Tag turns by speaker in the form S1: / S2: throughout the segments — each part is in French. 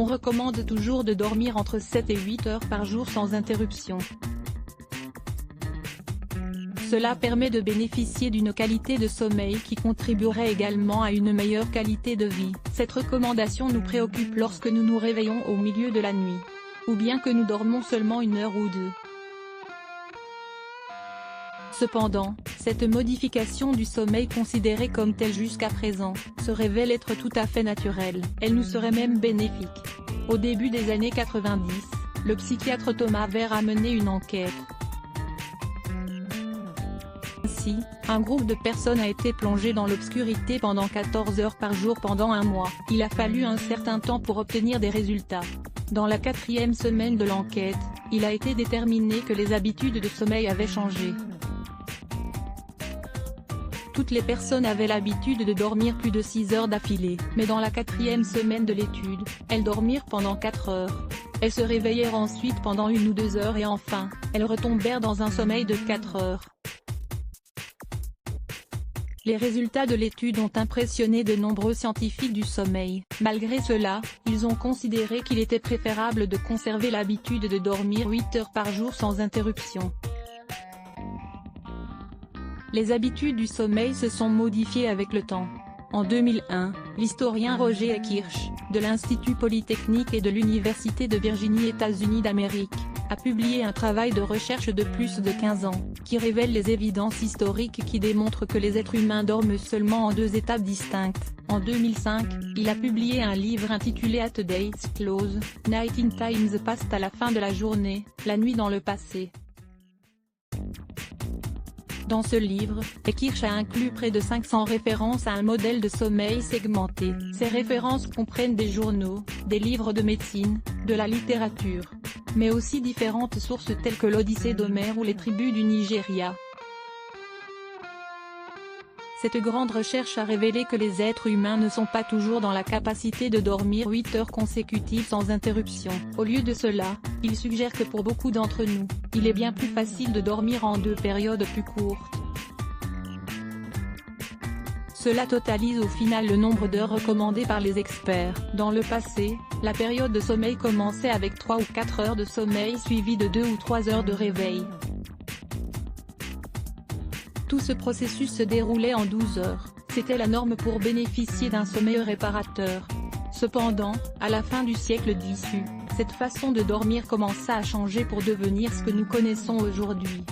S1: On recommande toujours de dormir entre 7 et 8 heures par jour sans interruption. Cela permet de bénéficier d'une qualité de sommeil qui contribuerait également à une meilleure qualité de vie. Cette recommandation nous préoccupe lorsque nous nous réveillons au milieu de la nuit, ou bien que nous dormons seulement 1 heure ou 2. Cependant, cette modification du sommeil considérée comme telle jusqu'à présent, se révèle être tout à fait naturelle. Elle nous serait même bénéfique. Au début des années 90, le psychiatre Thomas Weir a mené une enquête. Ainsi, un groupe de personnes a été plongé dans l'obscurité pendant 14 heures par jour pendant 1 mois. Il a fallu un certain temps pour obtenir des résultats. Dans la 4e semaine de l'enquête, il a été déterminé que les habitudes de sommeil avaient changé. Toutes les personnes avaient l'habitude de dormir plus de 6 heures d'affilée, mais dans la 4e semaine de l'étude, elles dormirent pendant 4 heures. Elles se réveillèrent ensuite pendant 1 ou 2 heures et enfin, elles retombèrent dans un sommeil de 4 heures. Les résultats de l'étude ont impressionné de nombreux scientifiques du sommeil. Malgré cela, ils ont considéré qu'il était préférable de conserver l'habitude de dormir 8 heures par jour sans interruption. Les habitudes du sommeil se sont modifiées avec le temps. En 2001, l'historien Roger Kirsch, de l'Institut Polytechnique et de l'Université de Virginie États-Unis d'Amérique, a publié un travail de recherche de plus de 15 ans, qui révèle les évidences historiques qui démontrent que les êtres humains dorment seulement en 2 étapes distinctes. En 2005, il a publié un livre intitulé At Day's Close, Night in Time the Past à la fin de la journée, la nuit dans le passé. Dans ce livre, Kirsch a inclus près de 500 références à un modèle de sommeil segmenté. Ces références comprennent des journaux, des livres de médecine, de la littérature, mais aussi différentes sources telles que l'Odyssée d'Homère ou les tribus du Nigeria. Cette grande recherche a révélé que les êtres humains ne sont pas toujours dans la capacité de dormir 8 heures consécutives sans interruption. Au lieu de cela, il suggère que pour beaucoup d'entre nous, il est bien plus facile de dormir en 2 périodes plus courtes. Cela totalise au final le nombre d'heures recommandées par les experts. Dans le passé, la période de sommeil commençait avec 3 ou 4 heures de sommeil suivies de 2 ou 3 heures de réveil. Tout ce processus se déroulait en 12 heures, c'était la norme pour bénéficier d'un sommeil réparateur. Cependant, à la fin du siècle XVIII, cette façon de dormir commença à changer pour devenir ce que nous connaissons aujourd'hui.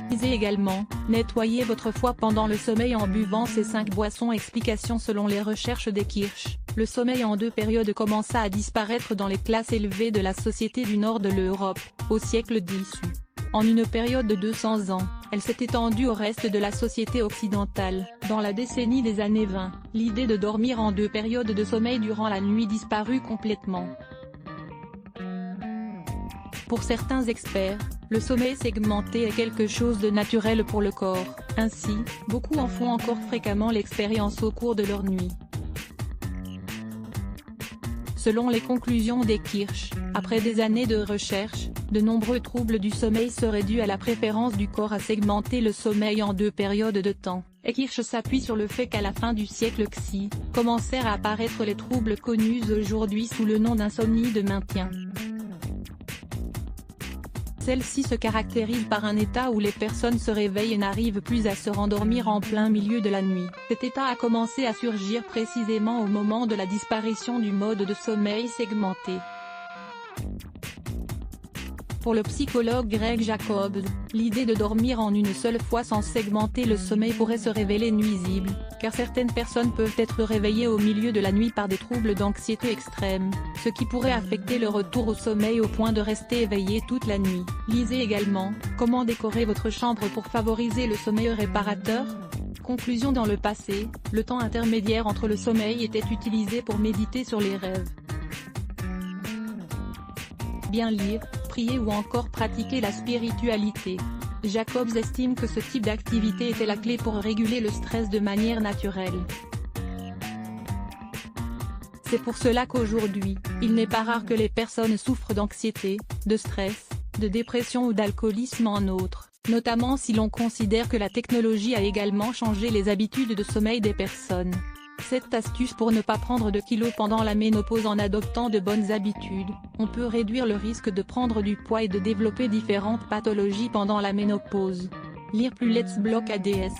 S1: Lisez également, nettoyez votre foie pendant le sommeil en buvant ces 5 boissons. Explication selon les recherches des Kirsch, le sommeil en 2 périodes commença à disparaître dans les classes élevées de la société du nord de l'Europe, au siècle XVIII. En une période de 200 ans, elle s'est étendue au reste de la société occidentale. Dans la décennie des années 20, l'idée de dormir en 2 périodes de sommeil durant la nuit disparut complètement. Pour certains experts, le sommeil segmenté est quelque chose de naturel pour le corps. Ainsi, beaucoup en font encore fréquemment l'expérience au cours de leur nuit. Selon les conclusions des Kirsch, après des années de recherche, de nombreux troubles du sommeil seraient dus à la préférence du corps à segmenter le sommeil en 2 périodes de temps. Kirsch s'appuie sur le fait qu'à la fin du siècle XI, commencèrent à apparaître les troubles connus aujourd'hui sous le nom d'insomnie de maintien. Celle-ci se caractérise par un état où les personnes se réveillent et n'arrivent plus à se rendormir en plein milieu de la nuit. Cet état a commencé à surgir précisément au moment de la disparition du mode de sommeil segmenté. Pour le psychologue Greg Jacobs, l'idée de dormir en une seule fois sans segmenter le sommeil pourrait se révéler nuisible, car certaines personnes peuvent être réveillées au milieu de la nuit par des troubles d'anxiété extrême, ce qui pourrait affecter le retour au sommeil au point de rester éveillé toute la nuit. Lisez également, comment décorer votre chambre pour favoriser le sommeil réparateur. Conclusion: dans le passé, le temps intermédiaire entre le sommeil était utilisé pour méditer sur les rêves. Bien lire, prier ou encore pratiquer la spiritualité. Jacobs estime que ce type d'activité était la clé pour réguler le stress de manière naturelle. C'est pour cela qu'aujourd'hui, il n'est pas rare que les personnes souffrent d'anxiété, de stress, de dépression ou d'alcoolisme en outre, notamment si l'on considère que la technologie a également changé les habitudes de sommeil des personnes. Cette astuce pour ne pas prendre de kilos pendant la ménopause. En adoptant de bonnes habitudes, on peut réduire le risque de prendre du poids et de développer différentes pathologies pendant la ménopause. Lire plus. Let's Block ADS.